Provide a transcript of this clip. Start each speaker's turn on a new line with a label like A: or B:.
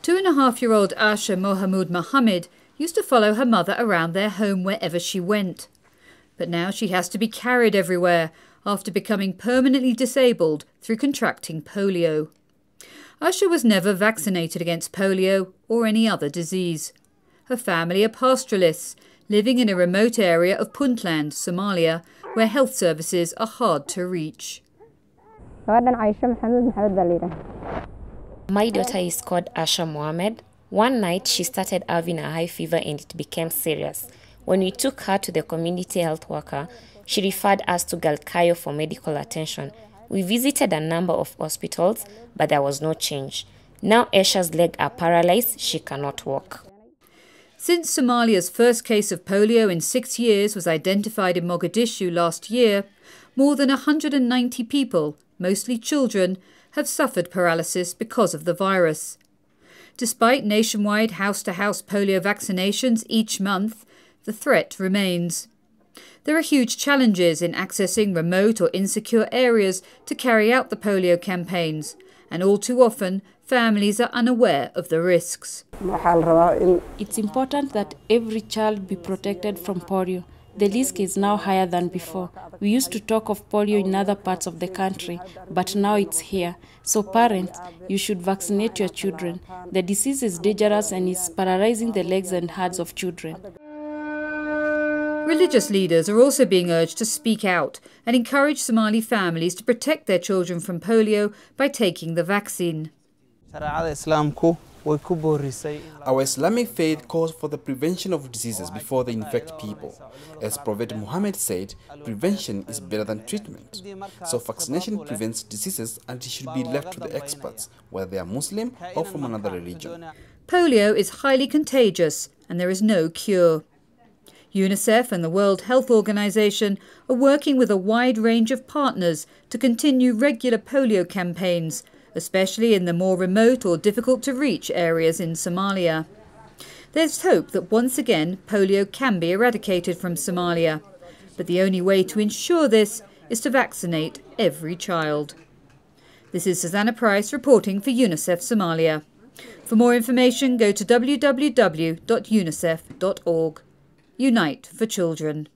A: 2.5-year-old Aisha Mohammed used to follow her mother around their home wherever she went. But now she has to be carried everywhere after becoming permanently disabled through contracting polio. Aisha was never vaccinated against polio or any other disease. Her family are pastoralists, living in a remote area of Puntland, Somalia, where health services are hard to reach.
B: My daughter is called Aisha Mohammed. One night she started having a high fever and it became serious. When we took her to the community health worker, she referred us to Galkayo for medical attention. We visited a number of hospitals, but there was no change. Now Aisha's legs are paralyzed, she cannot walk.
A: Since Somalia's first case of polio in 6 years was identified in Mogadishu last year, more than 190 people, mostly children, have suffered paralysis because of the virus. Despite nationwide house-to-house polio vaccinations each month, the threat remains. There are huge challenges in accessing remote or insecure areas to carry out the polio campaigns, and all too often, families are unaware of the risks.
C: It's important that every child be protected from polio. The risk is now higher than before. We used to talk of polio in other parts of the country, but now it's here. So parents, you should vaccinate your children. The disease is dangerous and is paralyzing the legs and hands of children.
A: Religious leaders are also being urged to speak out and encourage Somali families to protect their children from polio by taking the vaccine.
D: Our Islamic faith calls for the prevention of diseases before they infect people. As Prophet Muhammad said, prevention is better than treatment. So vaccination prevents diseases and it should be left to the experts, whether they are Muslim or from another religion.
A: Polio is highly contagious and there is no cure. UNICEF and the World Health Organization are working with a wide range of partners to continue regular polio campaigns, especially in the more remote or difficult to reach areas in Somalia. There's hope that once again polio can be eradicated from Somalia, but the only way to ensure this is to vaccinate every child. This is Susanna Price reporting for UNICEF Somalia. For more information, go to www.unicef.org. Unite for Children.